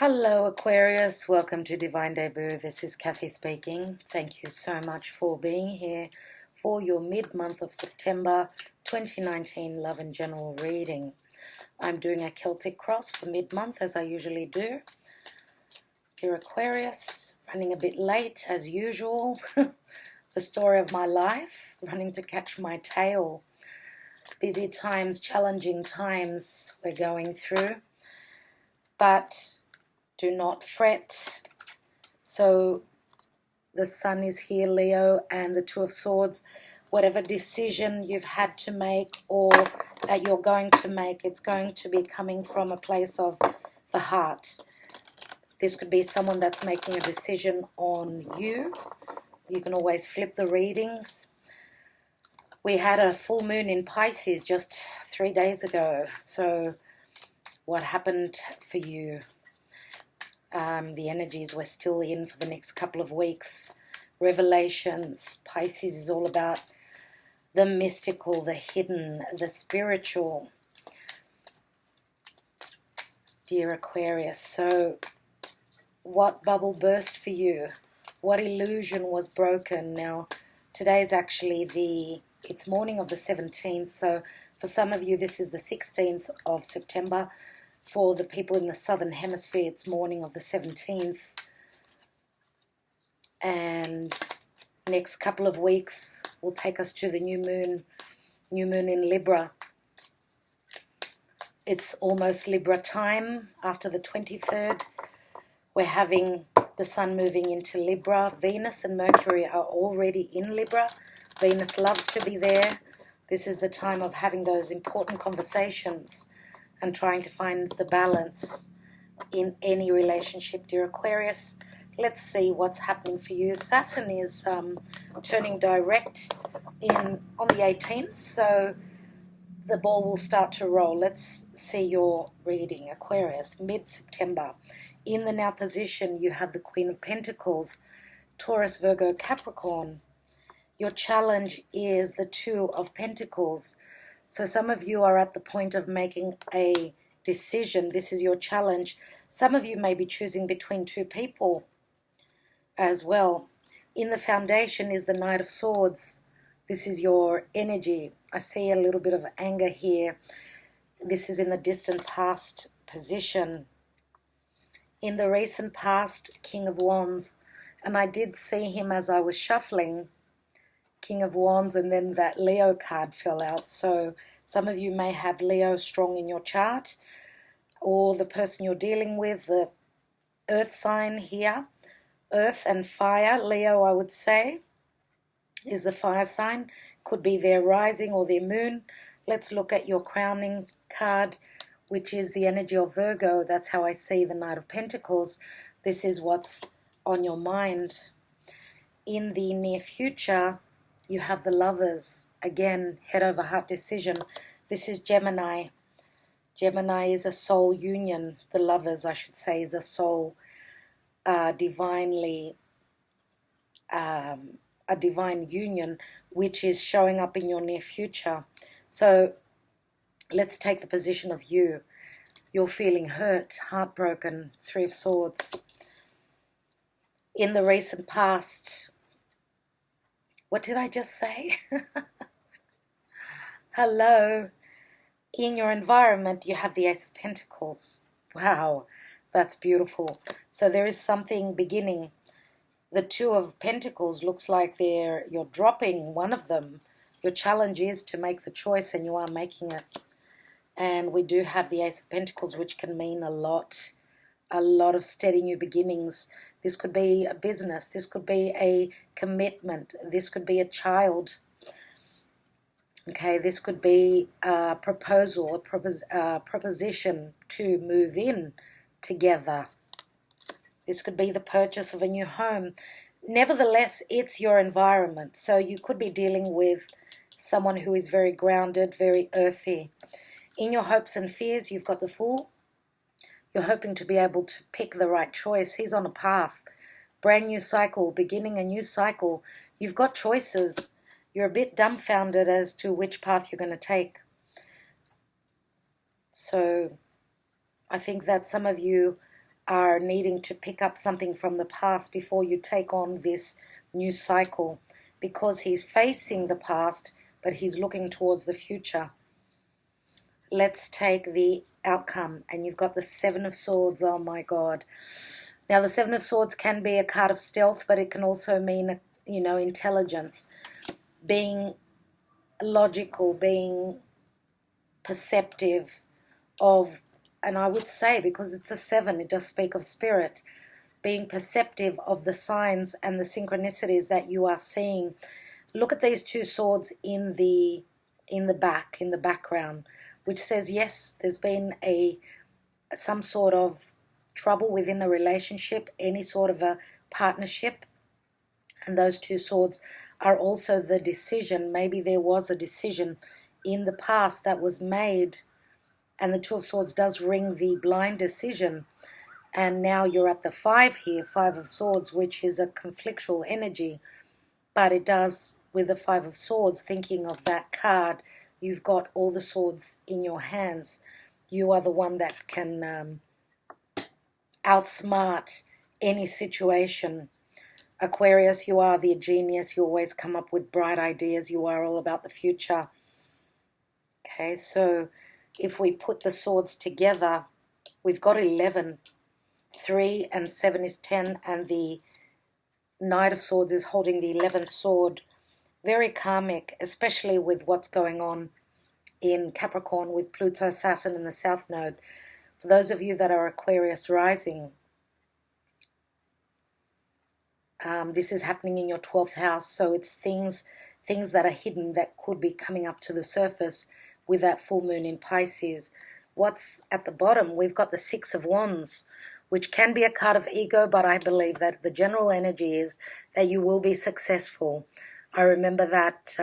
Hello Aquarius, welcome to Divine Debut. This is Kathy speaking. Thank you so much for being here for your mid-month of September 2019 Love and General reading. I'm doing a Celtic cross for mid-month as I usually do. Dear Aquarius, running a bit late as usual. The story of my life, running to catch my tail. Busy times, challenging times we're going through. But do not fret. So the Sun is here, Leo, and the Two of Swords. Whatever decision you've had to make or that you're going to make, it's going to be coming from a place of the heart. This could be someone that's making a decision on you. You can always flip the readings. We had a full moon in Pisces just 3 days ago. So what happened for you? The energies we're still in for the next couple of weeks. Revelations. Pisces is all about the mystical, the hidden, the spiritual. Dear Aquarius, so what bubble burst for you? What illusion was broken? Now, today's actually it's morning of the 17th, so for some of you this is the 16th of September. For the people in the southern hemisphere, it's morning of the 17th. And next couple of weeks will take us to the new moon in Libra. It's almost Libra time after the 23rd. We're having the Sun moving into Libra. Venus and Mercury are already in Libra. Venus loves to be there. This is the time of having those important conversations and trying to find the balance in any relationship, dear Aquarius. Let's see what's happening for you. Saturn is turning direct on the 18th, so the ball will start to roll. Let's see your reading, Aquarius, mid-September. In the now position, you have the Queen of Pentacles, Taurus, Virgo, Capricorn. Your challenge is the Two of Pentacles. So some of you are at the point of making a decision. This is your challenge. Some of you may be choosing between two people as well. In the foundation is the Knight of Swords. This is your energy. I see a little bit of anger here. This is in the distant past position. In the recent past, King of Wands. And I did see him as I was shuffling. King of Wands, and then that Leo card fell out. So some of you may have Leo strong in your chart, or the person you're dealing with, the earth sign here, earth and fire. Leo, I would say, is the fire sign. Could be their rising or their moon. Let's look at your crowning card, which is the energy of Virgo. That's how I see the Knight of Pentacles. This is what's on your mind. In the near future, you have the Lovers. Again, head over heart decision. This is Gemini. Gemini is a soul union. The Lovers, I should say, is a soul divinely, a divine union, which is showing up in your near future. So let's take the position of you. You're feeling hurt, heartbroken, Three of Swords. In the recent past, what did I just say? Hello. In your environment, you have the Ace of Pentacles. Wow, that's beautiful. So there is something beginning. The Two of Pentacles looks like you're dropping one of them. Your challenge is to make the choice, and you are making it. And we do have the Ace of Pentacles, which can mean a lot of steady new beginnings. This could be a business. This could be a commitment. This could be a child. Okay, this could be a proposal, a proposition to move in together. This could be the purchase of a new home. Nevertheless, it's your environment. So you could be dealing with someone who is very grounded, very earthy. In your hopes and fears, you've got the Fool. You're hoping to be able to pick the right choice. He's on a path. Brand new cycle, beginning a new cycle. You've got choices. You're a bit dumbfounded as to which path you're going to take. So I think that some of you are needing to pick up something from the past before you take on this new cycle, because he's facing the past, but he's looking towards the future. Let's take the outcome, and you've got the Seven of Swords. Oh my God. Now the Seven of Swords can be a card of stealth, but it can also mean, you know, intelligence, being logical, being perceptive of, and I would say, because it's a 7, it does speak of spirit, being perceptive of the signs and the synchronicities that you are seeing. Look at these 2 swords in the background, which says, yes, there's been some sort of trouble within a relationship, any sort of a partnership. And those 2 swords are also the decision. Maybe there was a decision in the past that was made, and the 2 of Swords does ring the blind decision. And now you're at the 5 here, 5 of Swords, which is a conflictual energy. But it does, with the 5 of Swords, thinking of that card, you've got all the swords in your hands. You are the one that can outsmart any situation. Aquarius, you are the genius. You always come up with bright ideas. You are all about the future. Okay, so if we put the swords together, we've got 11. 3 and 7 is 10, and the Knight of Swords is holding the 11th sword. Very karmic, especially with what's going on in Capricorn with Pluto, Saturn, and the South Node. For those of you that are Aquarius rising, this is happening in your 12th house, so it's things that are hidden that could be coming up to the surface with that full moon in Pisces. What's at the bottom? We've got the 6 of Wands, which can be a card of ego, but I believe that the general energy is that you will be successful. I remember that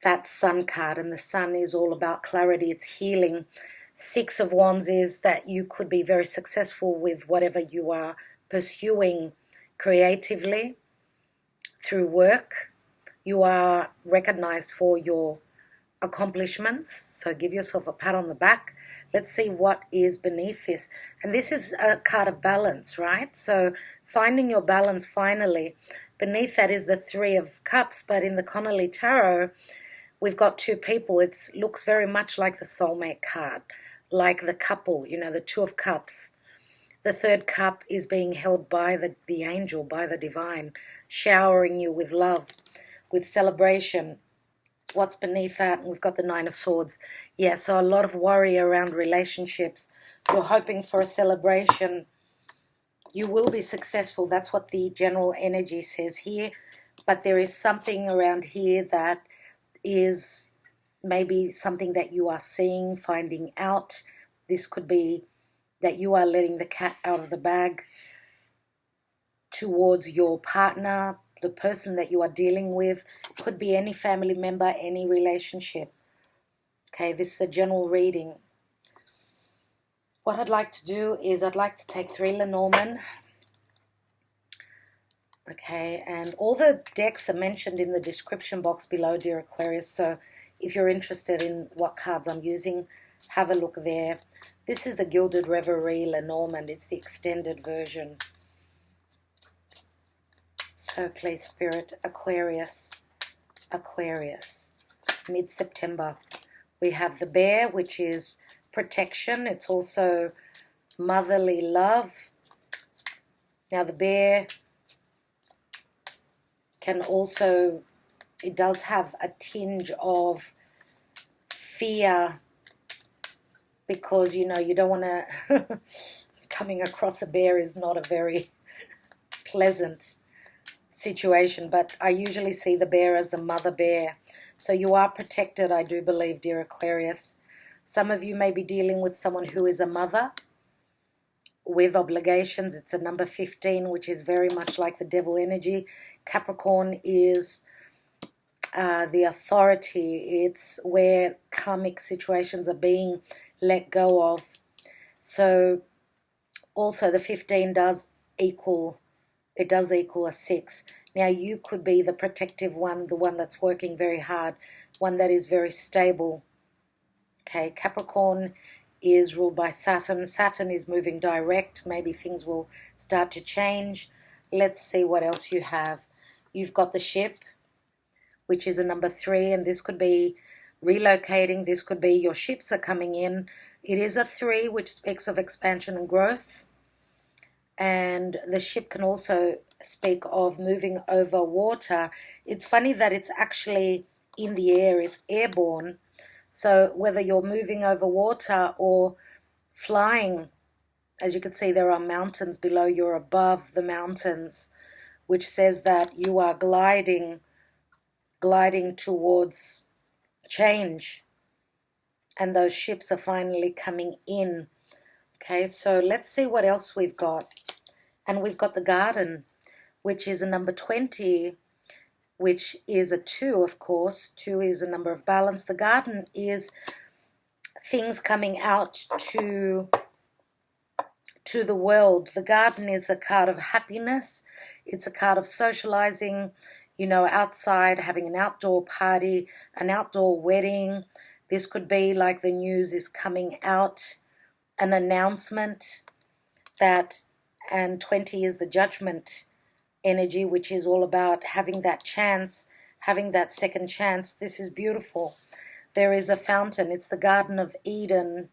that Sun card, and the Sun is all about clarity, it's healing. 6 of Wands is that you could be very successful with whatever you are pursuing creatively through work. You are recognized for your accomplishments, so give yourself a pat on the back. Let's see what is beneath this. And this is a card of balance, right? So finding your balance finally. Beneath that is the 3 of Cups, but in the Connolly Tarot, we've got 2 people. It looks very much like the soulmate card, like the couple, you know, the 2 of Cups. The 3rd cup is being held by the angel, by the divine, showering you with love, with celebration. What's beneath that? And we've got the 9 of Swords. Yeah, so a lot of worry around relationships. You're hoping for a celebration. You will be successful. That's what the general energy says here. But there is something around here that is maybe something that you are seeing, finding out. This could be that you are letting the cat out of the bag towards your partner, the person that you are dealing with. Could be any family member, any relationship. Okay, this is a general reading. What I'd like to do is I'd like to take 3 Lenormand. Okay, and all the decks are mentioned in the description box below, dear Aquarius. So if you're interested in what cards I'm using, have a look there. This is the Gilded Reverie Lenormand. It's the extended version. So please, Spirit, Aquarius, Aquarius, mid-September. We have the bear, which is protection. It's also motherly love. Now the bear can also, it does have a tinge of fear, because, you know, you don't want to, coming across a bear is not a very pleasant situation, but I usually see the bear as the mother bear. So you are protected, I do believe, dear Aquarius. Some of you may be dealing with someone who is a mother with obligations. It's a number 15, which is very much like the devil energy. Capricorn is the authority. It's where karmic situations are being let go of. So also the 15 does equal, it does equal a 6. Now you could be the protective one, the one that's working very hard, one that is very stable. Okay, Capricorn is ruled by Saturn. Saturn is moving direct. Maybe things will start to change. Let's see what else you have. You've got the ship, which is a number 3, and this could be relocating. This could be your ships are coming in. It is a 3, which speaks of expansion and growth. And the ship can also speak of moving over water. It's funny that it's actually in the air. It's airborne. So whether you're moving over water or flying, as you can see, there are mountains below. You're above the mountains, which says that you are gliding towards change. And those ships are finally coming in. Okay, so let's see what else we've got. And we've got the garden, which is a number 20, which is a 2, of course. 2 is a number of balance. The garden is things coming out to the world. The garden is a card of happiness. It's a card of socializing, you know, outside, having an outdoor party, an outdoor wedding. This could be like the news is coming out, an announcement that, and 20 is the judgment energy, which is all about having that chance, having that second chance. This is beautiful. There is a fountain. It's the Garden of Eden.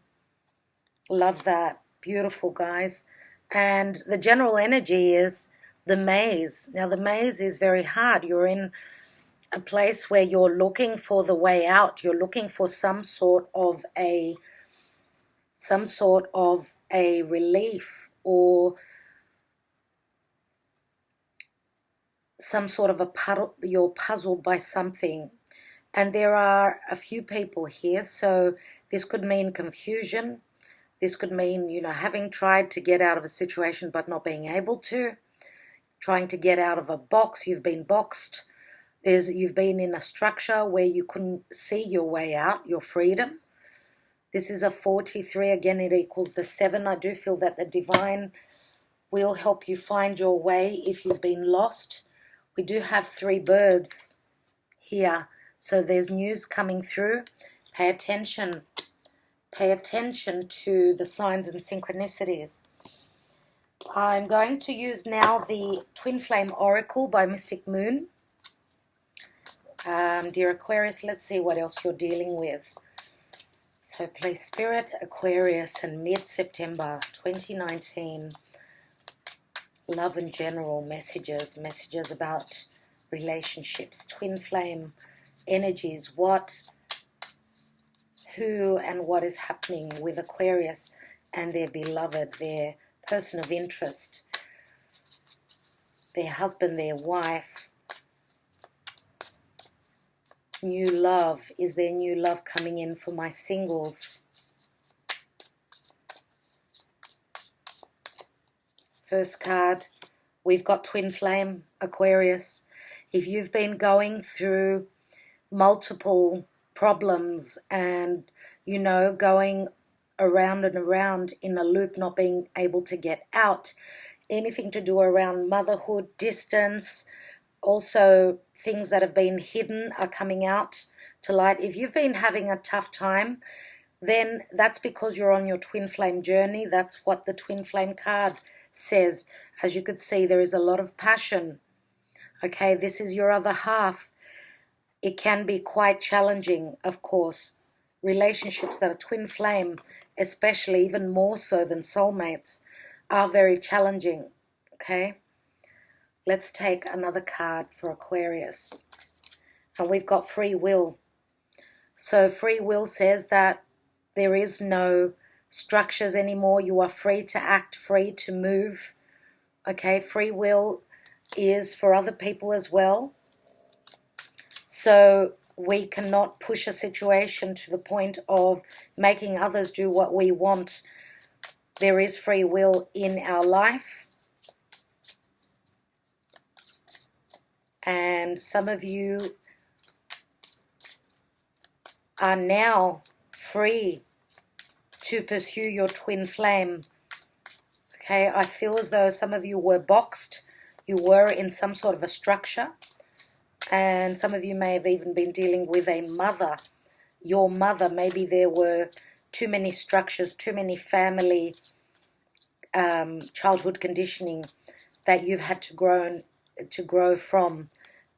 Love that. Beautiful, guys. And the general energy is the maze. Now, the maze is very hard. You're in a place where you're looking for the way out. You're looking for some sort of a relief, or some sort of a puzzle. You're puzzled by something. And there are a few people here, so this could mean confusion. This could mean, you know, having tried to get out of a situation but not being able to. Trying to get out of a box. You've been boxed. You've been in a structure where you couldn't see your way out, your freedom. This is a 43. Again, it equals the 7. I do feel that the divine will help you find your way if you've been lost. We do have 3 birds here. So there's news coming through. Pay attention. Pay attention to the signs and synchronicities. I'm going to use now the Twin Flame Oracle by Mystic Moon. Dear Aquarius, let's see what else you're dealing with. So please, Spirit, Aquarius, and mid-September 2019. Love in general, messages about relationships, twin flame energies, who and what is happening with Aquarius and their beloved, their person of interest, their husband, their wife. New love. Is there new love coming in for my singles? First card, we've got twin flame, Aquarius. If you've been going through multiple problems and, you know, going around and around in a loop, not being able to get out, anything to do around motherhood, distance, also things that have been hidden are coming out to light. If you've been having a tough time, then that's because you're on your twin flame journey. That's what the twin flame card says. As you could see, there is a lot of passion. Okay, this is your other half. It can be quite challenging, of course. Relationships that are twin flame, especially even more so than soulmates, are very challenging. Okay, let's take another card for Aquarius. And we've got free will. So free will says that there is no structures anymore. You are free to act, free to move. Okay, free will is for other people as well. So we cannot push a situation to the point of making others do what we want. There is free will in our life. And some of you are now free to pursue your twin flame. Okay, I feel as though some of you were boxed. You were in some sort of a structure. And some of you may have even been dealing with a mother. Your mother, maybe there were too many structures, too many family childhood conditioning that you've had to grow from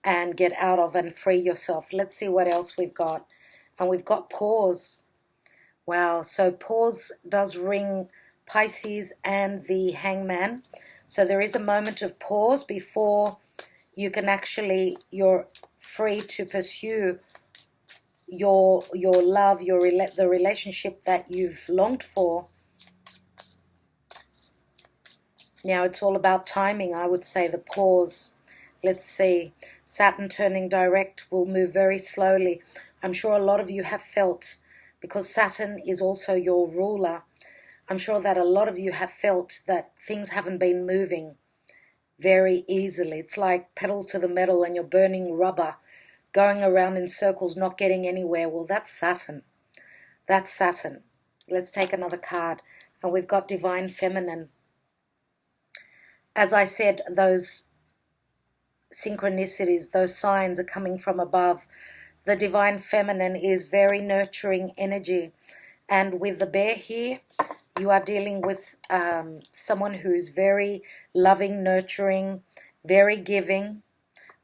and get out of and free yourself. Let's see what else we've got. And we've got pause. Wow, so pause does ring Pisces and the Hangman. So there is a moment of pause before you can actually, you're free to pursue your love, the relationship that you've longed for. Now it's all about timing, I would say, the pause. Let's see. Saturn turning direct will move very slowly. I'm sure a lot of you have felt, because Saturn is also your ruler, I'm sure that a lot of you have felt that things haven't been moving very easily. It's like pedal to the metal and you're burning rubber, going around in circles, not getting anywhere. Well, that's Saturn. That's Saturn. Let's take another card. And we've got Divine Feminine. As I said, those synchronicities, those signs are coming from above. The Divine Feminine is very nurturing energy. And with the bear here, you are dealing with someone who's very loving, nurturing, very giving.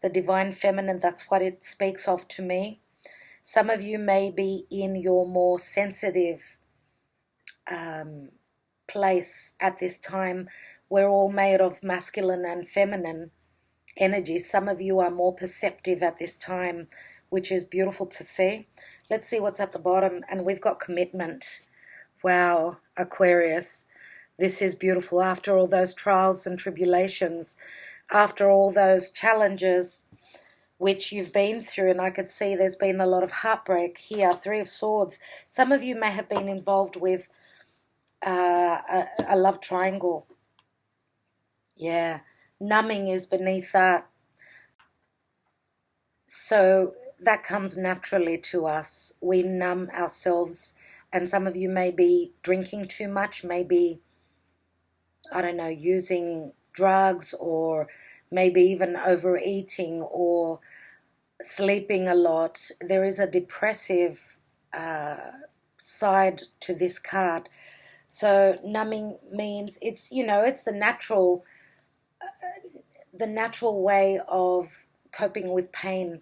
The Divine Feminine, that's what it speaks of to me. Some of you may be in your more sensitive place at this time. We're all made of masculine and feminine energy. Some of you are more perceptive at this time, which is beautiful to see. Let's see what's at the bottom. And we've got commitment. Wow, Aquarius. This is beautiful. After all those trials and tribulations, after all those challenges which you've been through, and I could see there's been a lot of heartbreak here. Three of Swords. Some of you may have been involved with a love triangle. Yeah, numbing is beneath that. So that comes naturally to us. We numb ourselves, and some of you may be drinking too much, maybe, I don't know, using drugs, or maybe even overeating or sleeping a lot. There is a depressive side to this card. So numbing means it's, you know, it's the natural way of coping with pain.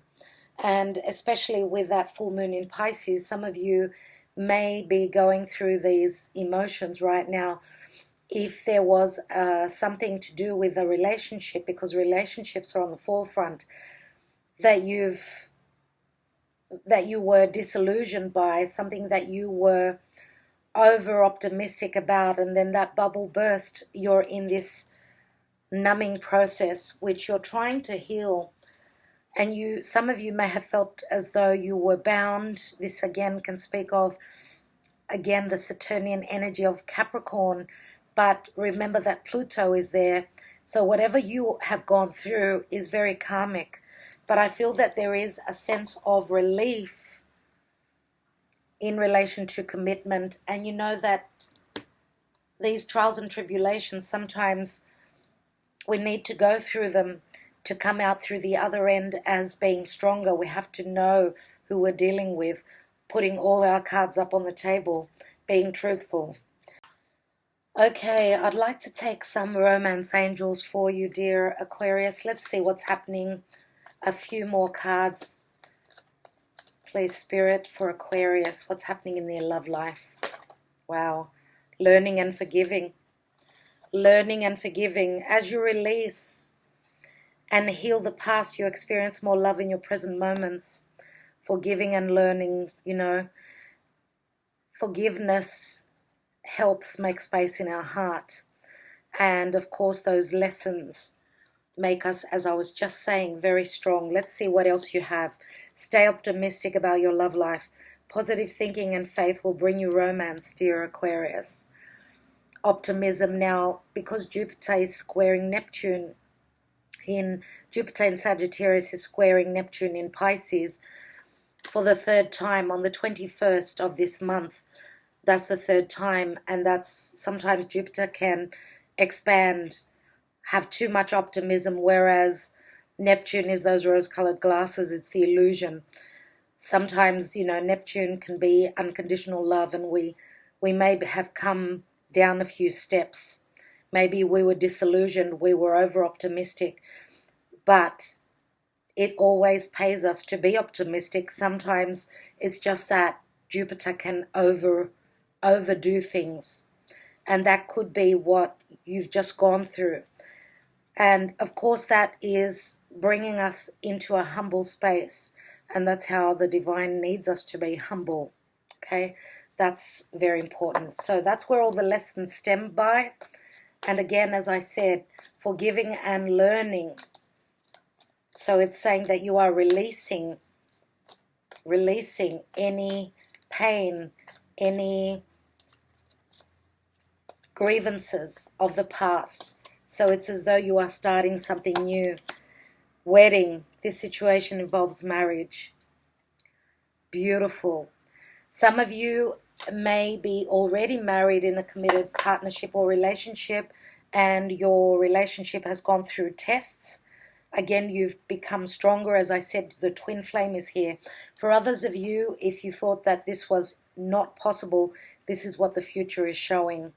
And especially with that full moon in Pisces, some of you may be going through these emotions right now. If there was something to do with a relationship, because relationships are on the forefront, that you were disillusioned by, something that you were over optimistic about, and then that bubble burst, you're in this numbing process which you're trying to heal. And some of you may have felt as though you were bound. This again can speak of, again, the Saturnian energy of Capricorn. But remember that Pluto is there. So whatever you have gone through is very karmic. But I feel that there is a sense of relief in relation to commitment. And you know that these trials and tribulations, sometimes we need to go through them to come out through the other end as being stronger. We have to know who we're dealing with, putting all our cards up on the table, being truthful. Okay, I'd like to take some romance angels for you, dear Aquarius. Let's see what's happening. A few more cards, please, Spirit, for Aquarius. What's happening in their love life? Wow. Learning and forgiving. Learning and forgiving. As you release and heal the past, you experience more love in your present moments. Forgiving and learning, you know. Forgiveness helps make space in our heart. And of course, those lessons make us, as I was just saying, very strong. Let's see what else you have. Stay optimistic about your love life. Positive thinking and faith will bring you romance, dear Aquarius. Optimism now, because Jupiter is squaring Neptune Jupiter in Sagittarius is squaring Neptune in Pisces for the third time on the 21st of this month. That's the third time, and that's sometimes Jupiter can expand, have too much optimism, whereas Neptune is those rose-colored glasses. It's the illusion. Sometimes, you know, Neptune can be unconditional love, and we We may have come down a few steps. Maybe we were disillusioned, we were over-optimistic, but it always pays us to be optimistic. Sometimes it's just that Jupiter can overdo things, and that could be what you've just gone through. And of course that is bringing us into a humble space, and that's how the divine needs us to be, humble. Okay, that's very important. So that's where all the lessons stem by. And again, as I said, forgiving and learning. So it's saying that you are releasing any pain, any grievances of the past. So it's as though you are starting something new. Wedding. This situation involves marriage. Beautiful. Some of you may be already married in a committed partnership or relationship, and your relationship has gone through tests. Again, you've become stronger. As I said, the twin flame is here. For others of you, if you thought that this was not possible, this is what the future is showing.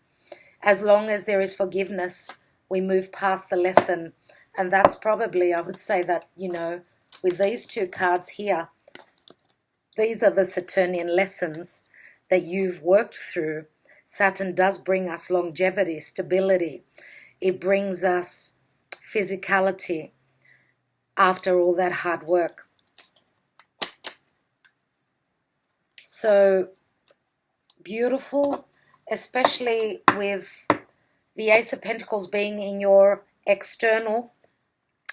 As long as there is forgiveness, we move past the lesson. And that's probably, I would say that, with these two cards here, these are the Saturnian lessons that you've worked through. Saturn does bring us longevity, stability. It brings us physicality after all that hard work. So beautiful, especially with the Ace of Pentacles being in your external.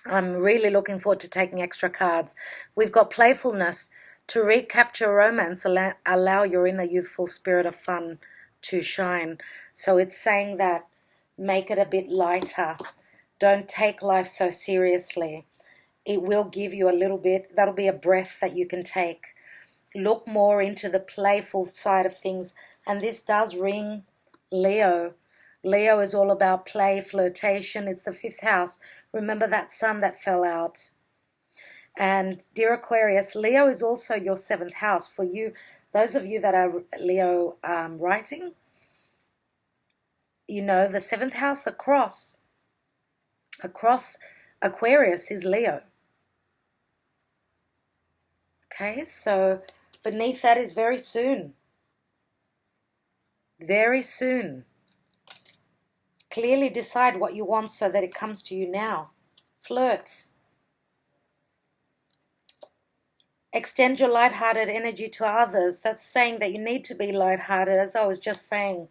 I'm really looking forward to taking extra cards. We've got playfulness. To recapture romance, allow your inner youthful spirit of fun to shine. So it's saying that make it a bit lighter. Don't take life so seriously. It will give you a little bit, that'll be a breath that you can take. Look more into the playful side of things. And this does ring Leo. Leo is all about play, flirtation. It's the 5th house. Remember that sun that fell out. And dear Aquarius, Leo is also your 7th house. For you, those of you that are Leo rising, the 7th house across Aquarius is Leo. Okay, so beneath that is very soon. Very soon. Clearly decide what you want so that it comes to you now. Flirt. Extend your lighthearted energy to others. That's saying that you need to be lighthearted, as I was just saying,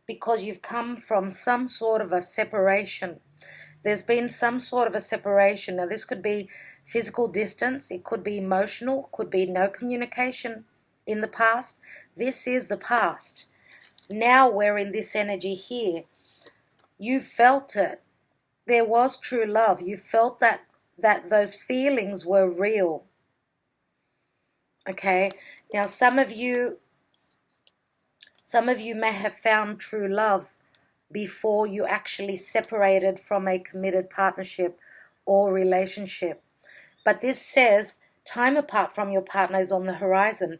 because you've come from some sort of a separation. There's been some sort of a separation. Now, this could be physical distance. It could be emotional. It could be no communication in the past. This is the past. Now we're in this energy here. You felt it. There was true love. You felt that those feelings were real. Okay, now some of you may have found true love before you actually separated from a committed partnership or relationship. But this says time apart from your partner is on the horizon.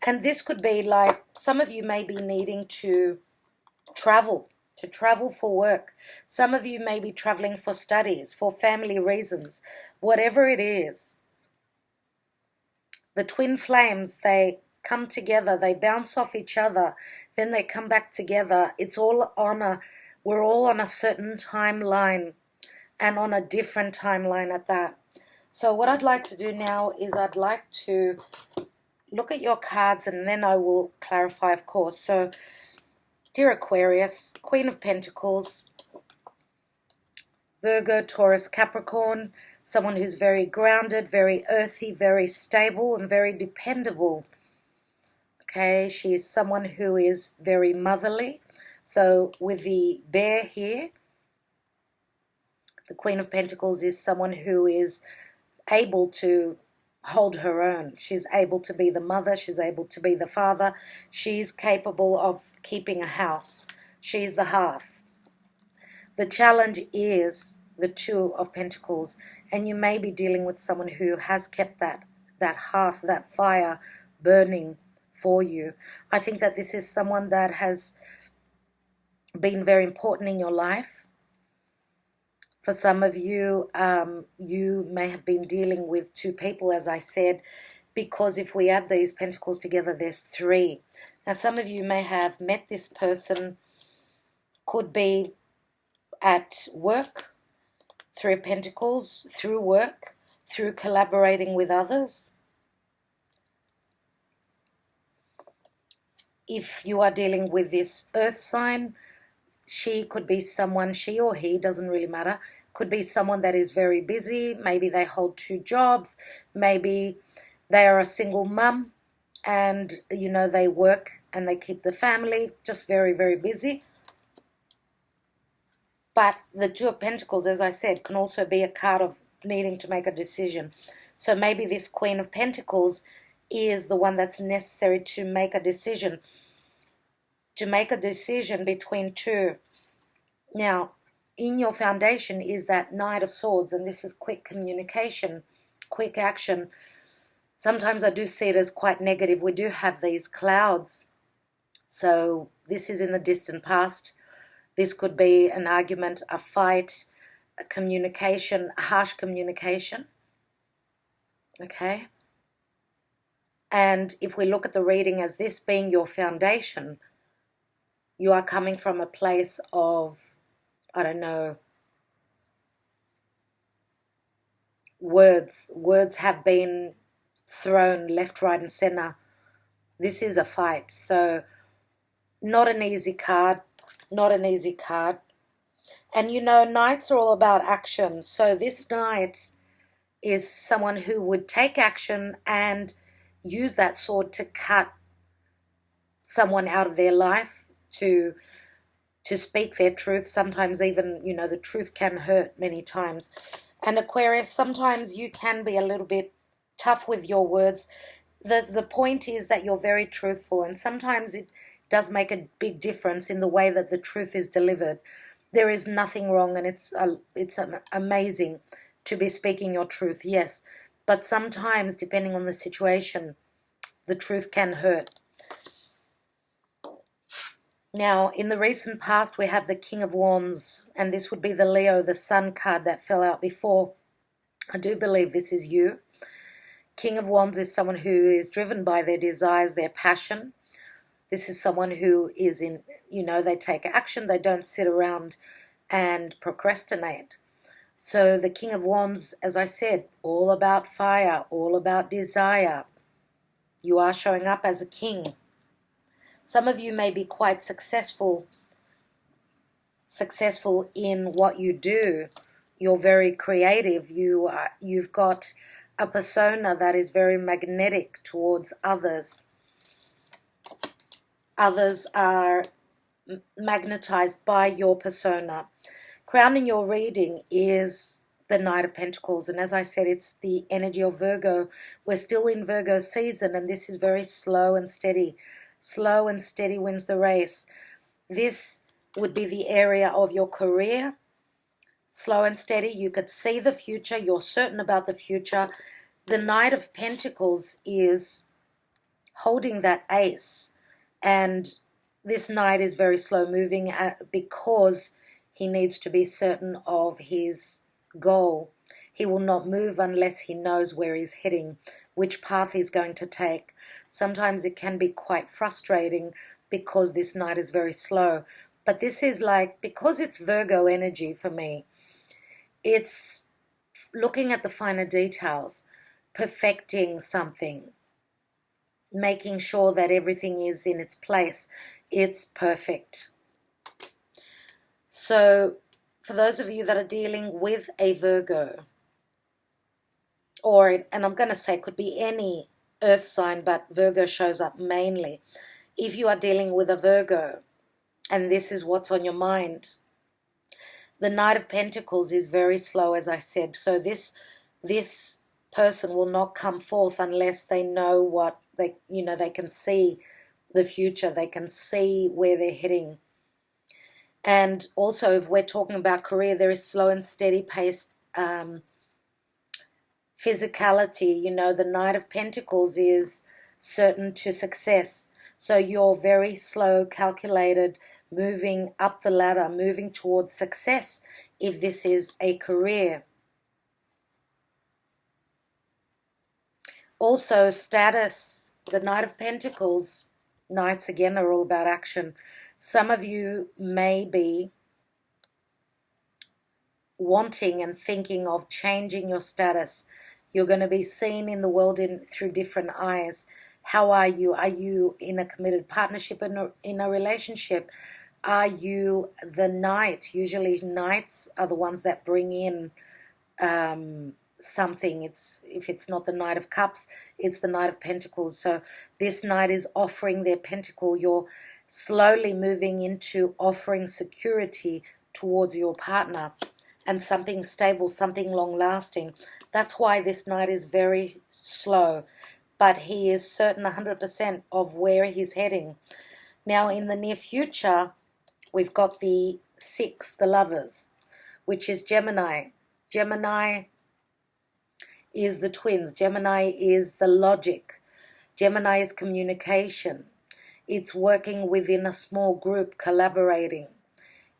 And this could be like, some of you may be needing to travel for work. Some of you may be traveling for studies, for family reasons, whatever it is. The twin flames, they come together, they bounce off each other, then they come back together. It's all we're all on a certain timeline, and on a different timeline at that. So what I'd like to do now is I'd like to look at your cards, and then I will clarify, of course. So, dear Aquarius, Queen of Pentacles, Virgo, Taurus, Capricorn, someone who's very grounded, very earthy, very stable, and very dependable. Okay, she's someone who is very motherly. So with the bear here, the Queen of Pentacles is someone who is able to hold her own. She's able to be the mother. She's able to be the father. She's capable of keeping a house. She's the hearth. The challenge is the Two of Pentacles, and you may be dealing with someone who has kept that hearth, that fire burning for you. I think that this is someone that has been very important in your life. For some of you, you may have been dealing with two people, as I said, because if we add these pentacles together, there's three. Now, some of you may have met this person, could be at work, Three of Pentacles, through work, through collaborating with others. If you are dealing with this earth sign, she could be someone, she or he, doesn't really matter, could be someone that is very busy. Maybe they hold two jobs. Maybe they are a single mum and, you know, they work and they keep the family, just very, very busy. But the Two of Pentacles, as I said, can also be a card of needing to make a decision. So maybe this Queen of Pentacles is the one that's necessary to make a decision. To make a decision between two. Now, in your foundation is that Knight of Swords, and this is quick communication, quick action. Sometimes I do see it as quite negative. We do have these clouds. So this is in the distant past. This could be an argument, a fight, a communication, a harsh communication. Okay? And if we look at the reading as this being your foundation, you are coming from a place of, I don't know, words. Words have been thrown left, right, and center. This is a fight. So not an easy card. Not an easy card. And you know, knights are all about action. So this knight is someone who would take action and use that sword to cut someone out of their life, to speak their truth. Sometimes even, you know, the truth can hurt many times. And Aquarius, sometimes you can be a little bit tough with your words. The point is that you're very truthful, and sometimes it does make a big difference in the way that the truth is delivered. There is nothing wrong, and it's amazing to be speaking your truth, yes. But sometimes, depending on the situation, the truth can hurt. Now, in the recent past, we have the King of Wands, and this would be the Leo, the Sun card that fell out before. I do believe this is you. King of Wands is someone who is driven by their desires, their passion. This is someone who is in, you know, they take action. They don't sit around and procrastinate. So the King of Wands, as I said, all about fire, all about desire. You are showing up as a king. Some of you may be quite successful in what you do. You're very creative. You've got a persona that is very magnetic towards others. Others are magnetized by your persona. Crowning your reading is the Knight of Pentacles, and as I said, it's the energy of Virgo. We're still in Virgo season, and this is very slow and steady. Slow and steady wins the race. This would be the area of your career. Slow and steady, you could see the future, you're certain about the future. The Knight of Pentacles is holding that ace, and this knight is very slow moving because he needs to be certain of his goal. He will not move unless he knows where he's heading, which path he's going to take. Sometimes it can be quite frustrating because this knight is very slow. But this is like, because it's Virgo energy for me, it's looking at the finer details, perfecting something, making sure that everything is in its place. It's perfect. So for those of you that are dealing with a Virgo, and I'm going to say it could be any earth sign, but Virgo shows up mainly. If you are dealing with a Virgo and this is what's on your mind, the Knight of Pentacles is very slow, as I said. So this person will not come forth unless they know what they can see the future. They can see where they're heading. And also, if we're talking about career, there is slow and steady paced physicality. You know, the Knight of Pentacles is certain to success. So you're very slow, calculated, moving up the ladder, moving towards success if this is a career. Also, status, the Knight of Pentacles. Knights, again, are all about action. Some of you may be wanting and thinking of changing your status. You're going to be seen in the world through different eyes. How are you? Are you in a committed partnership, in a relationship? Are you the knight? Usually knights are the ones that bring in something. If it's not the Knight of Cups, it's the Knight of Pentacles. So this knight is offering their pentacle. You're slowly moving into offering security towards your partner and something stable, something long-lasting. That's why this knight is very slow, but he is certain 100% of where he's heading. Now, in the near future, we've got the 6, the Lovers, which is Gemini. Gemini is the twins. Gemini is the logic. Gemini is communication. It's working within a small group, collaborating.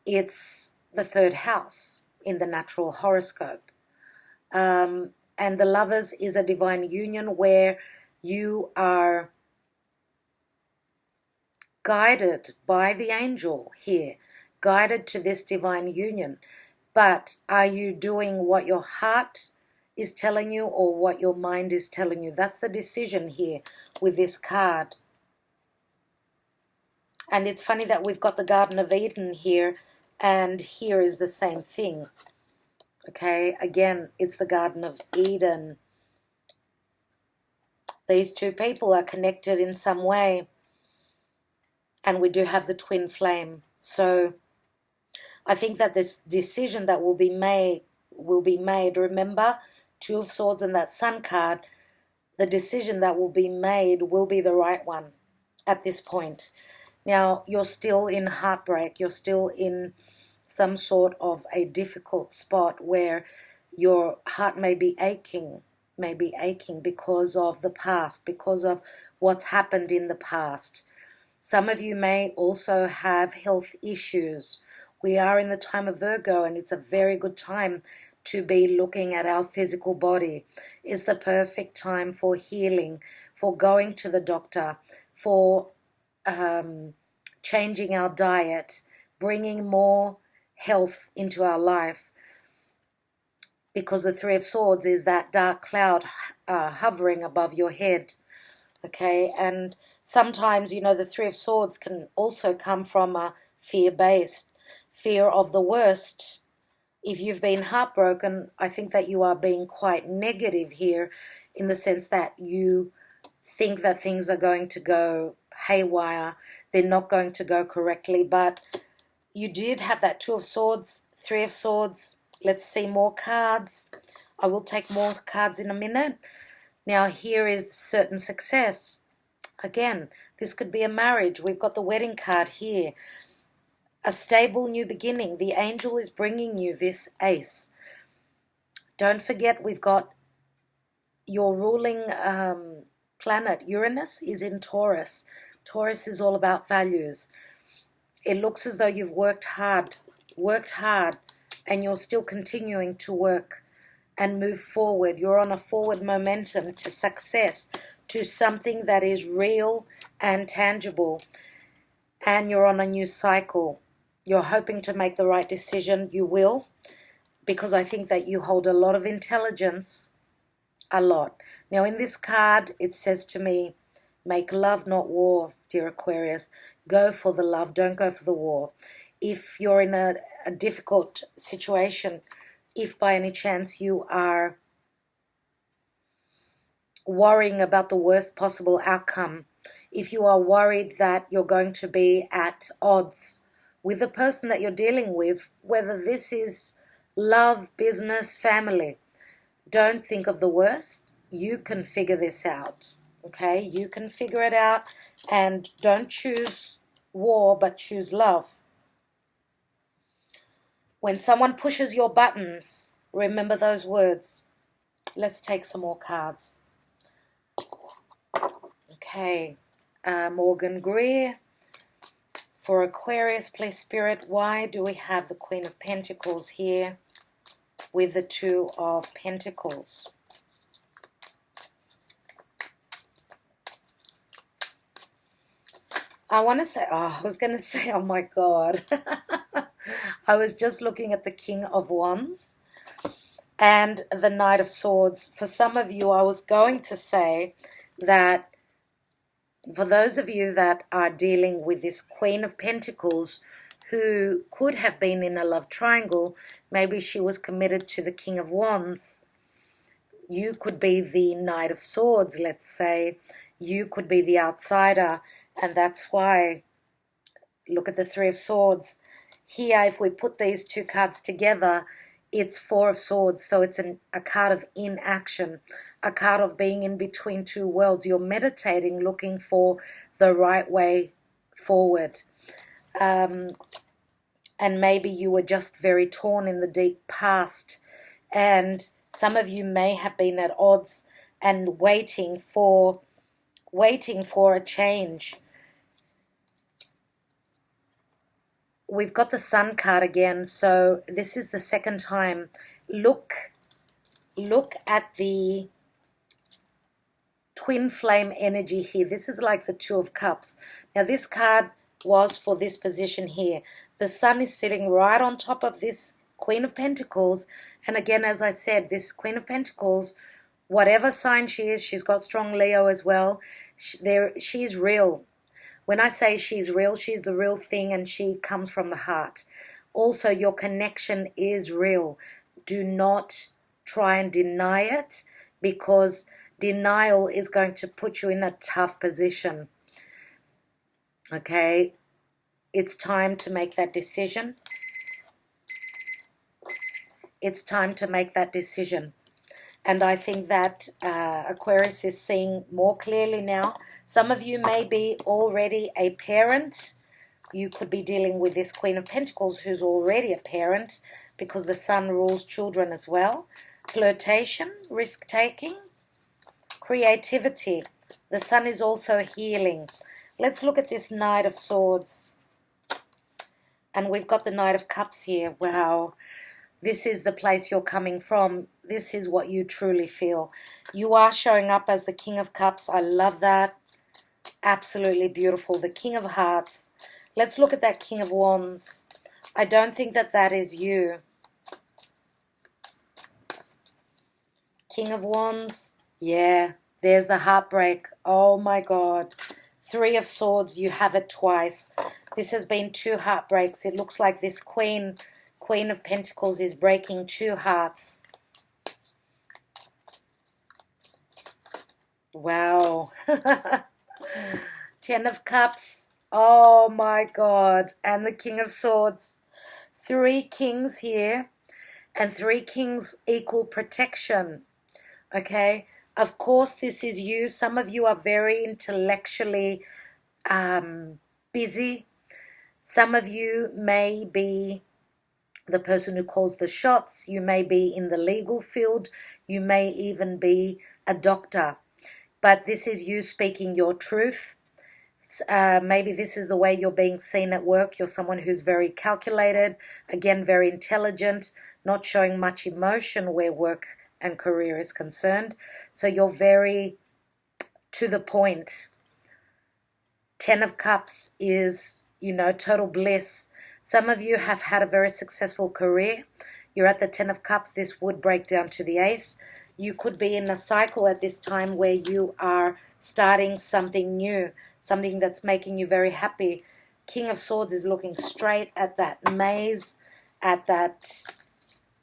It's the 3rd house in the natural horoscope. And the Lovers is a divine union where you are guided by the angel here, guided to this divine union. But are you doing what your heart is telling you or what your mind is telling you? That's the decision here with this card. And it's funny that we've got the Garden of Eden here, and here is the same thing. Okay, again, it's the Garden of Eden. These two people are connected in some way. And we do have the twin flame. So I think that this decision that will be made, remember, 2 of Swords and that Sun card, the decision that will be made will be the right one at this point. Now, you're still in heartbreak. You're still in some sort of a difficult spot where your heart may be aching because of the past, because of what's happened in the past. Some of you may also have health issues. We are in the time of Virgo, and it's a very good time to be looking at our physical body. It's the perfect time for healing, for going to the doctor, for changing our diet, bringing more health into our life. Because the 3 of Swords is that dark cloud hovering above your head. Okay, and sometimes, you know, the 3 of Swords can also come from a fear-based, fear of the worst. If you've been heartbroken, I think that you are being quite negative here in the sense that you think that things are going to go haywire, they're not going to go correctly, but you did have that 2 of Swords, 3 of Swords. Let's see more cards. I will take more cards in a minute. Now, here is certain success. Again, this could be a marriage. We've got the wedding card here. A stable new beginning. The angel is bringing you this ace. Don't forget, we've got your ruling planet, Uranus, is in Taurus. Taurus is all about values. It looks as though you've worked hard, and you're still continuing to work and move forward. You're on a forward momentum to success, to something that is real and tangible. And you're on a new cycle. You're hoping to make the right decision. You will, because I think that you hold a lot of intelligence, a lot. Now, in this card, it says to me, make love, not war, dear Aquarius. Go for the love, don't go for the war. If you're in a difficult situation, if by any chance you are worrying about the worst possible outcome, if you are worried that you're going to be at odds with the person that you're dealing with, whether this is love, business, family, don't think of the worst. You can figure this out, okay? You can figure it out, and don't choose war, but choose love. When someone pushes your buttons, remember those words. Let's take some more cards. Okay, Morgan-Greer. For Aquarius, please, Spirit, why do we have the Queen of Pentacles here with the Two of Pentacles? I want to say, I was going to say, oh my God. I was just looking at the King of Wands and the Knight of Swords. For some of you, I was going to say that for those of you that are dealing with this Queen of Pentacles who could have been in a love triangle, maybe she was committed to the King of Wands. You could be the Knight of Swords, let's say. You could be the outsider, and that's why, look at the Three of Swords. Here, if we put these two cards together, it's Four of Swords, so it's a card of inaction, a card of being in between two worlds. You're meditating, looking for the right way forward. And maybe you were just very torn in the deep past, and some of you may have been at odds and waiting for a change. We've got the Sun card again, so this is the second time. Look at the twin flame energy here. This is like the Two of Cups. Now this card was for this position here. The Sun is sitting right on top of this Queen of Pentacles, and again, as I said, this Queen of Pentacles, whatever sign she is, she's got strong Leo as well. She's real. When I say she's real, she's the real thing, and she comes from the heart. Also, your connection is real. Do not try and deny it, because denial is going to put you in a tough position. Okay? It's time to make that decision. It's time to make that decision. And I think that Aquarius is seeing more clearly now. Some of you may be already a parent. You could be dealing with this Queen of Pentacles who's already a parent, because the Sun rules children as well. Flirtation, risk-taking, creativity. The Sun is also healing. Let's look at this Knight of Swords. And we've got the Knight of Cups here. Wow. This is the place you're coming from. This is what you truly feel. You are showing up as the King of Cups. I love that. Absolutely beautiful. The King of Hearts. Let's look at that King of Wands. I don't think that that is you. King of Wands. Yeah, there's the heartbreak. Oh my God. Three of Swords. You have it twice. This has been two heartbreaks. It looks like this Queen of Pentacles is breaking two hearts. Wow. Ten of Cups. Oh my God. And the King of Swords. Three kings here. And three kings equal protection. Okay. Of course, this is you. Some of you are very intellectually busy. Some of you may be the person who calls the shots. You may be in the legal field. You may even be a doctor. But this is you speaking your truth. Maybe this is the way you're being seen at work. You're someone who's very calculated, again, very intelligent, not showing much emotion where work and career is concerned. So you're very to the point. Ten of Cups is, total bliss. Some of you have had a very successful career. You're at the Ten of Cups. This would break down to the Ace. You could be in a cycle at this time where you are starting something new, something that's making you very happy. King of Swords is looking straight at that maze, at that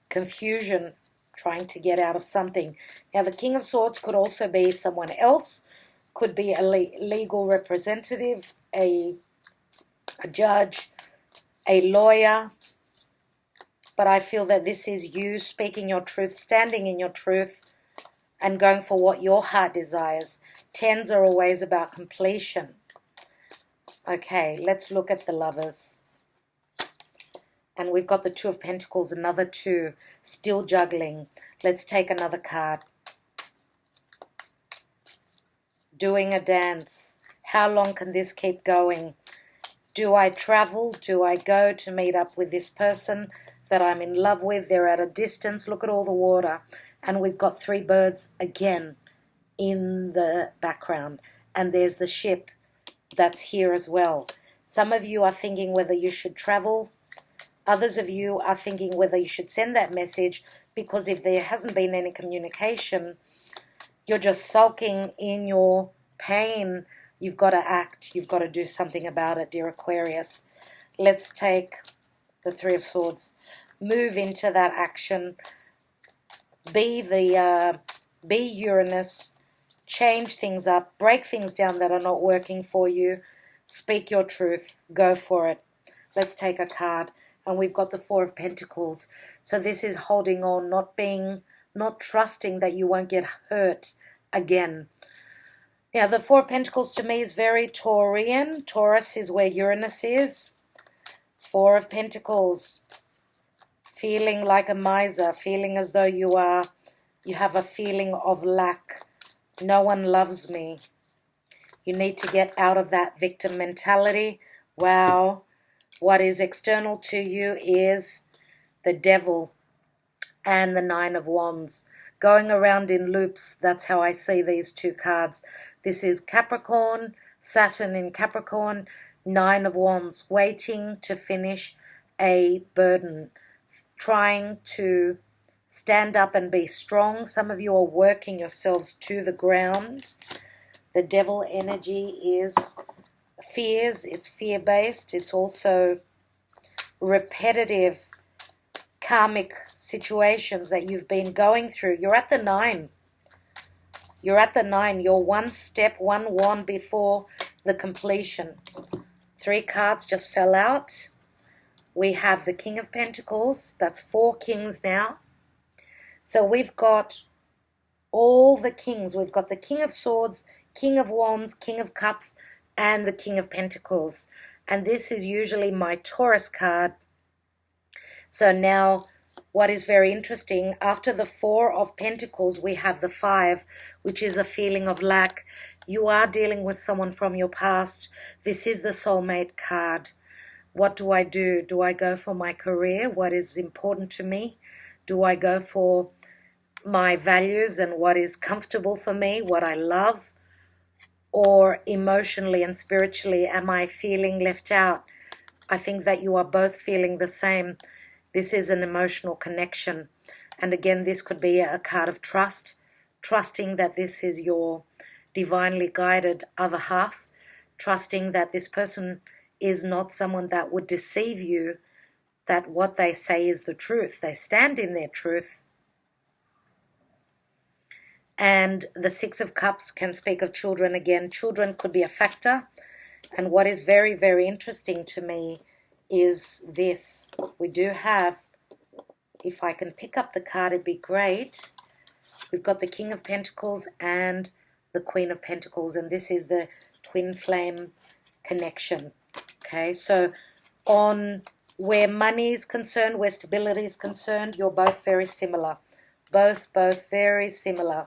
confusion, trying to get out of something. Now, the King of Swords could also be someone else, could be a legal representative, a judge, a lawyer. But I feel that this is you speaking your truth, standing in your truth, and going for what your heart desires. Tens are always about completion. Okay, let's look at the Lovers. And we've got the Two of Pentacles, another two, still juggling. Let's take another card. doing a dance. How long can this keep going? Do I travel? Do I go to meet up with this person that I'm in love with? They're at a distance. Look at all the water. And we've got 3 birds again in the background. And there's the ship that's here as well. Some of you are thinking whether you should travel. Others of you are thinking whether you should send that message, because if there hasn't been any communication, you're just sulking in your pain. You've got to act. You've got to do something about it, dear Aquarius. Let's take the 3 of Swords. Move into that action. Be Uranus. Change things up. Break things down that are not working for you. Speak your truth. Go for it. Let's take a card. And we've got the 4 of Pentacles. So this is holding on, not trusting that you won't get hurt again. Now, the 4 of Pentacles to me is very Taurian. Taurus is where Uranus is. 4 of Pentacles. Feeling like a miser. Feeling as though you have a feeling of lack. No one loves me. You need to get out of that victim mentality. Wow. What is external to you is the Devil and the 9 of Wands. Going around in loops, that's how I see these 2 cards. This is Capricorn, Saturn in Capricorn, 9 of Wands, waiting to finish a burden, trying to stand up and be strong. Some of you are working yourselves to the ground. The Devil energy is fears. It's fear-based. It's also repetitive karmic situations that you've been going through. You're at the 9. You're at the 9. You're 1 step, 1 wand before the completion. 3 cards just fell out. We have the King of Pentacles. That's 4 kings now. So we've got all the kings. We've got the King of Swords, King of Wands, King of Cups, and the King of Pentacles. And this is usually my Taurus card. So now what is very interesting, after the 4 of Pentacles, we have the 5, which is a feeling of lack. You are dealing with someone from your past. This is the soulmate card. What do I do? Do I go for my career? What is important to me? Do I go for my values and what is comfortable for me, what I love? Or emotionally and spiritually, am I feeling left out? I think that you are both feeling the same. This is an emotional connection. And again, this could be a card of trust, trusting that this is your divinely guided other half, trusting that this person is not someone that would deceive you, that what they say is the truth. They stand in their truth. And the 6 of Cups can speak of children again. Children could be a factor. And what is very, very interesting to me is this. We do have, if I can pick up the card, it'd be great. We've got the King of Pentacles and the Queen of Pentacles. And this is the twin flame connection. Okay, so on where money is concerned, where stability is concerned, you're both very similar. Both very similar.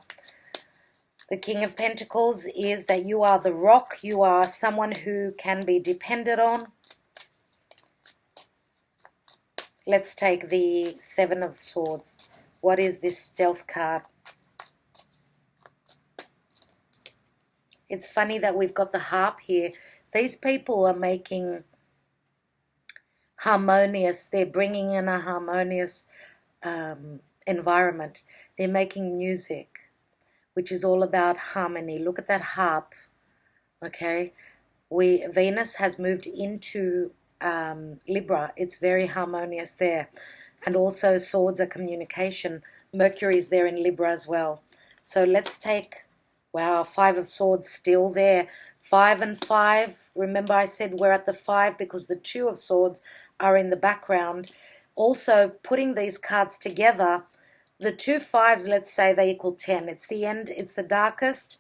The King of Pentacles is that you are the rock. You are someone who can be depended on. Let's take the 7 of Swords. What is this Stealth card? It's funny that we've got the harp here. These people are making harmonious, they're bringing in a harmonious environment. They're making music, which is all about harmony. Look at that harp, okay? Venus has moved into Libra. It's very harmonious there. And also swords are communication. Mercury's there in Libra as well. So let's take, wow, 5 of Swords still there. 5 and 5. Remember I said we're at the 5 because the 2 of Swords are in the background. Also putting these cards together, the 2 5s, let's say they equal 10. It's the end, it's the darkest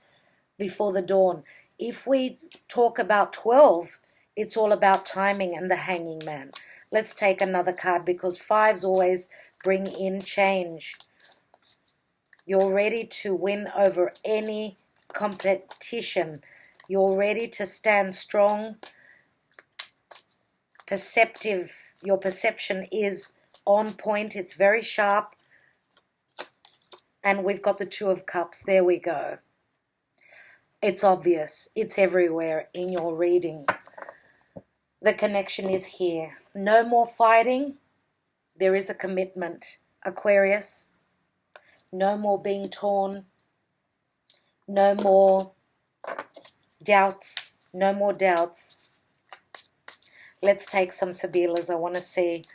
before the dawn. If we talk about 12, it's all about timing and the Hanging Man. Let's take another card because 5s always bring in change. You're ready to win over any competition. You're ready to stand strong. Perceptive. Your perception is on point. It's very sharp. And we've got the Two of Cups. There we go. It's obvious. It's everywhere in your reading. The connection is here. No more fighting. There is a commitment. Aquarius. No more being torn. No more doubts. No more doubts. Let's take some Sibilas. I want to see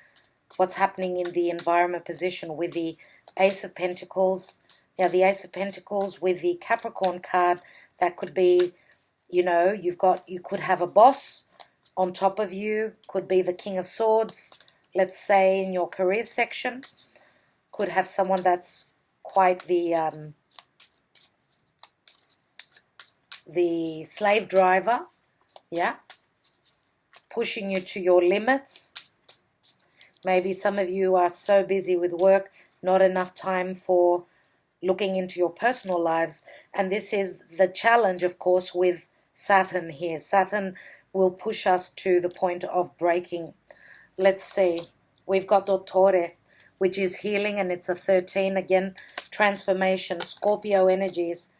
what's happening in the environment position with the Ace of Pentacles. Now, the Ace of Pentacles with the Capricorn card, that could be, you know, you could have a boss on top of you. Could be the King of Swords, let's say, in your career section. Could have someone that's quite the slave driver, yeah, pushing you to your limits. Maybe some of you are so busy with work, not enough time for looking into your personal lives. And this is the challenge, of course, with Saturn here. Saturn will push us to the point of breaking. Let's see. We've got Dottore, which is healing, and it's a 13. Again, transformation, Scorpio energies,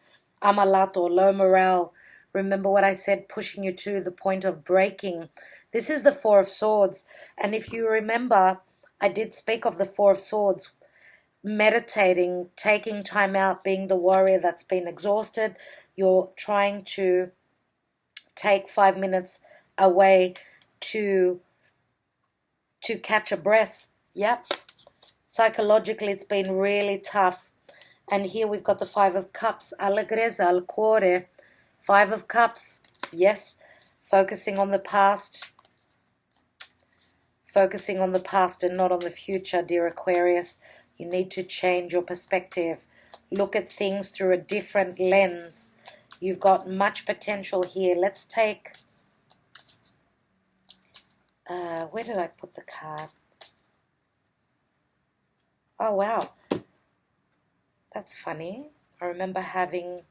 Amalato, low morale. Remember what I said, pushing you to the point of breaking. This is the Four of Swords. And if you remember, I did speak of the Four of Swords. Meditating, taking time out, being the warrior that's been exhausted. You're trying to take 5 minutes away to catch a breath. Yep. Psychologically, it's been really tough. And here we've got the Five of Cups. Allegrezza, al cuore. Five of Cups. Yes. Focusing on the past. Focusing on the past and not on the future, dear Aquarius. You need to change your perspective. Look at things through a different lens. You've got much potential here. Let's take... where did I put the card? Oh, wow. That's funny. I remember having...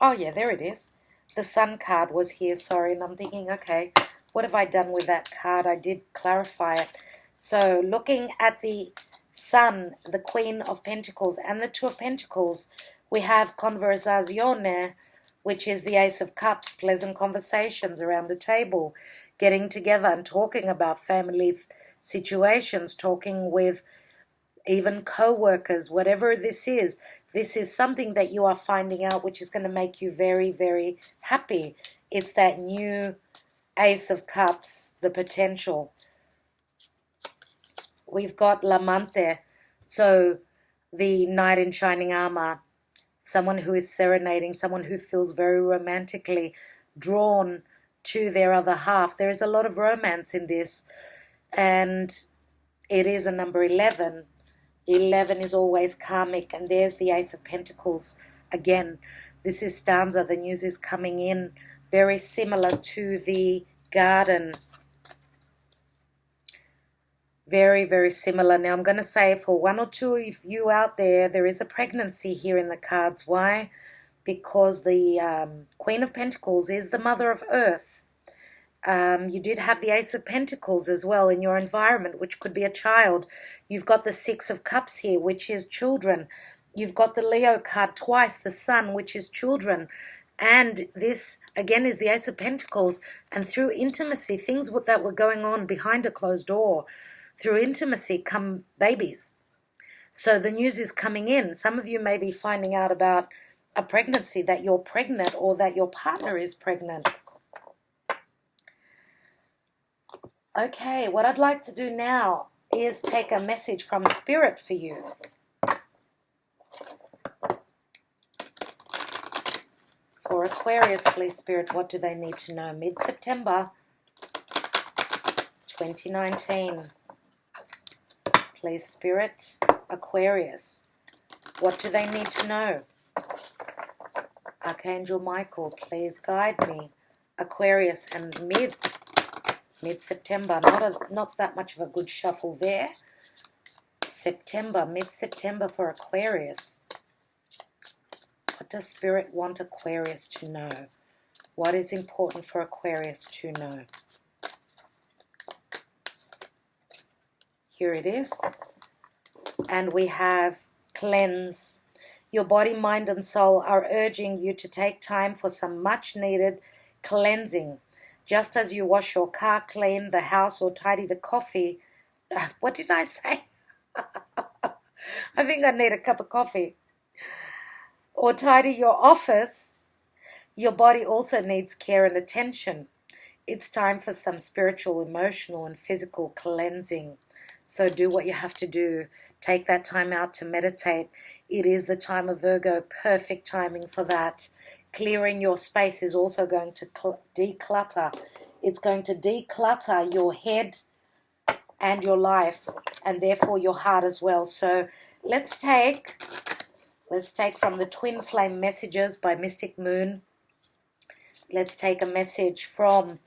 Oh, yeah, there it is. The Sun card was here, sorry. And I'm thinking, okay, what have I done with that card? I did clarify it. So looking at the Sun, the Queen of Pentacles, and the Two of Pentacles, we have conversazione, which is the Ace of Cups, pleasant conversations around the table, getting together and talking about family situations, talking with even co-workers, whatever this is something that you are finding out which is going to make you very, very happy. It's that new Ace of Cups, the potential. We've got l'amante, so the knight in shining armor, someone who is serenading, someone who feels very romantically drawn to their other half. There is a lot of romance in this, and it is a number 11. 11 is always karmic, and there's the Ace of Pentacles again. This is stanza. The news is coming in very similar to the Garden. Very, very similar. Now, I'm going to say for one or two of you out there, there is a pregnancy here in the cards. Why? Because the Queen of Pentacles is the Mother of Earth. You did have the Ace of Pentacles as well in your environment, which could be a child. You've got the Six of Cups here, which is children. You've got the Leo card twice, the Sun, which is children. And this, again, is the Ace of Pentacles. And through intimacy, things that were going on behind a closed door, through intimacy come babies. So the news is coming in. Some of you may be finding out about a pregnancy, that you're pregnant or that your partner is pregnant. Okay, what I'd like to do now is take a message from Spirit for you. For Aquarius, please, Spirit, what do they need to know? Mid-September 2019. Please, Spirit, Aquarius, what do they need to know? Archangel Michael, please guide me. Aquarius, and mid-September, not that much of a good shuffle there. September, mid-September for Aquarius. What does Spirit want Aquarius to know? What is important for Aquarius to know? Here it is. And we have cleanse. Your body, mind, and soul are urging you to take time for some much-needed cleansing. Just as you wash your car, clean the house, or tidy the coffee. What did I say? I think I need a cup of coffee. Or tidy your office. Your body also needs care and attention. It's time for some spiritual, emotional, and physical cleansing. So do what you have to do. Take that time out to meditate. It is the time of Virgo, perfect timing for that. Clearing your space is also going to declutter. It's going to declutter your head and your life, and therefore your heart as well. So let's take from the Twin Flame Messages by Mystic Moon. Let's take a message from,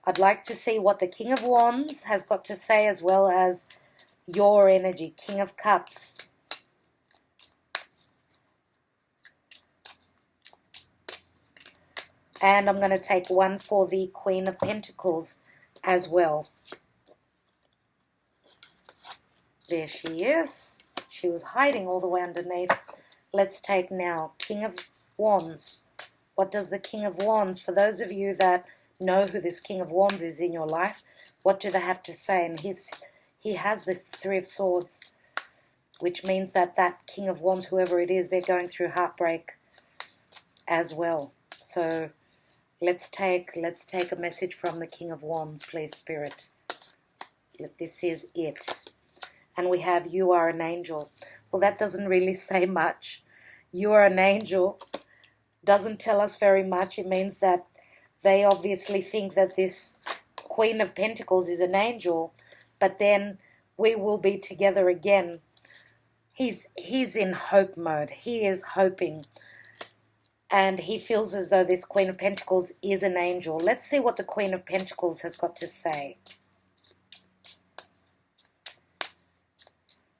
I'd like to see what the King of Wands has got to say, as well as your energy, King of Cups. And I'm going to take one for the Queen of Pentacles as well. There she is. She was hiding all the way underneath. Let's take now King of Wands. What does the King of Wands, for those of you that know who this King of Wands is in your life, what do they have to say? And he has the Three of Swords, which means that that King of Wands, whoever it is, they're going through heartbreak as well. So let's take a message from the King of Wands, please, Spirit. This is it. And we have, you are an angel. Well, that doesn't really say much. You are an angel doesn't tell us very much. It means that they obviously think that this Queen of Pentacles is an angel, but then we will be together again. He's in hope mode. He is hoping. And he feels as though this Queen of Pentacles is an angel. Let's see what the Queen of Pentacles has got to say.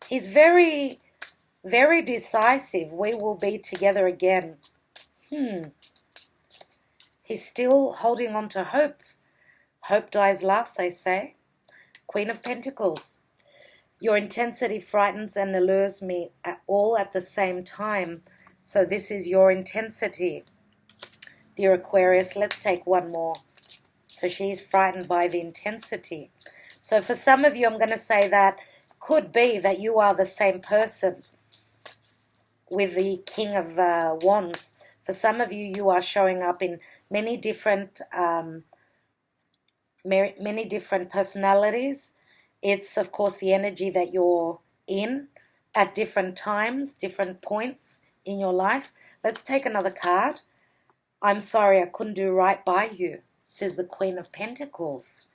He's very, very decisive. We will be together again. He's still holding on to hope. Hope dies last, they say. Queen of Pentacles. Your intensity frightens and allures me all at the same time. So this is your intensity, dear Aquarius. Let's take one more. So she's frightened by the intensity. So for some of you, I'm going to say that could be that you are the same person with the King of Wands. For some of you, you are showing up in many different personalities. It's, of course, the energy that you're in at different times, different points in your life. Let's take another card. I'm sorry I couldn't do right by you, says the Queen of Pentacles.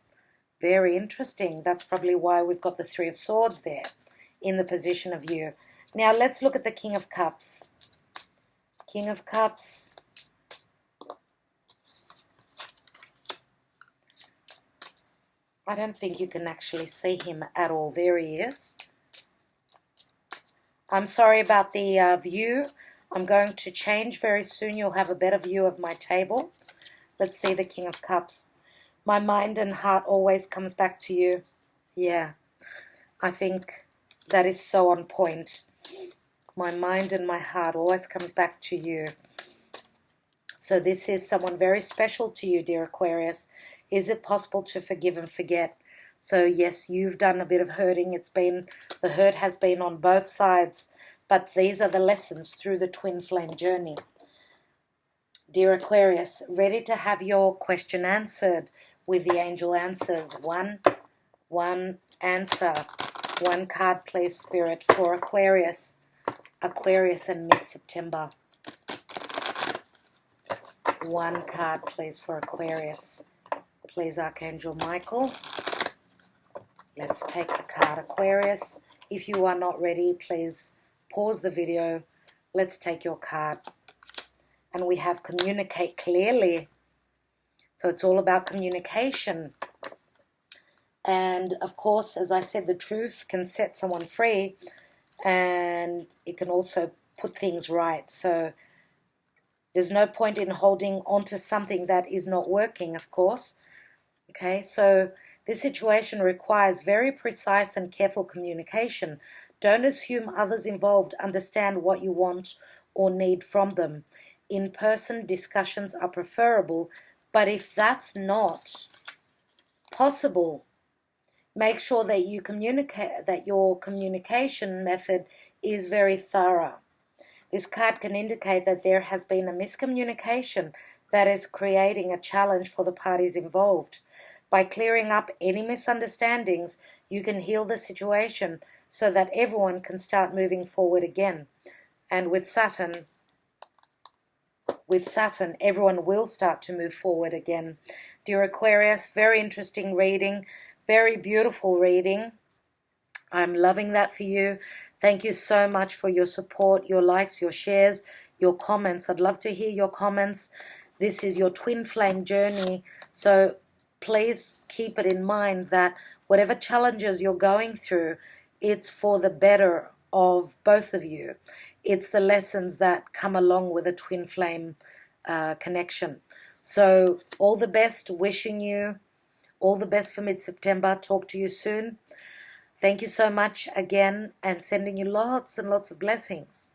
Very interesting. That's probably why we've got the Three of Swords there in the position of you. Now let's look at the King of Cups. King of Cups. I don't think you can actually see him at all. There he is. I'm sorry about the view. I'm going to change very soon. You'll have a better view of my table. Let's see the King of Cups. My mind and heart always comes back to you. Yeah, I think that is so on point. My mind and my heart always comes back to you. So this is someone very special to you, dear Aquarius. Is it possible to forgive and forget? So yes, you've done a bit of hurting. The hurt has been on both sides, but these are the lessons through the twin flame journey. Dear Aquarius, ready to have your question answered with the angel answers. One answer. One card, please, Spirit, for Aquarius. Aquarius in mid-September. One card, please, for Aquarius. Please, Archangel Michael. Let's take the card, Aquarius. If you are not ready, please pause the video. Let's take your card. And we have communicate clearly. So it's all about communication. And of course, as I said, the truth can set someone free, and it can also put things right. So There's no point in holding onto something that is not working, of course. Okay, so this situation requires very precise and careful communication. Don't assume others involved understand what you want or need from them. In-person discussions are preferable, but if that's not possible, make sure that you communicate, that your communication method is very thorough. This card can indicate that there has been a miscommunication that is creating a challenge for the parties involved. By clearing up any misunderstandings, you can heal the situation so that everyone can start moving forward again. And with Saturn, everyone will start to move forward again. Dear Aquarius, very interesting reading, very beautiful reading. I'm loving that for you. Thank you so much for your support, your likes, your shares, your comments. I'd love to hear your comments. This is your twin flame journey, so please keep it in mind that whatever challenges you're going through, it's for the better of both of you. It's the lessons that come along with a twin flame connection. So all the best, wishing you all the best for mid-September. Talk to you soon. Thank you so much again, and sending you lots and lots of blessings.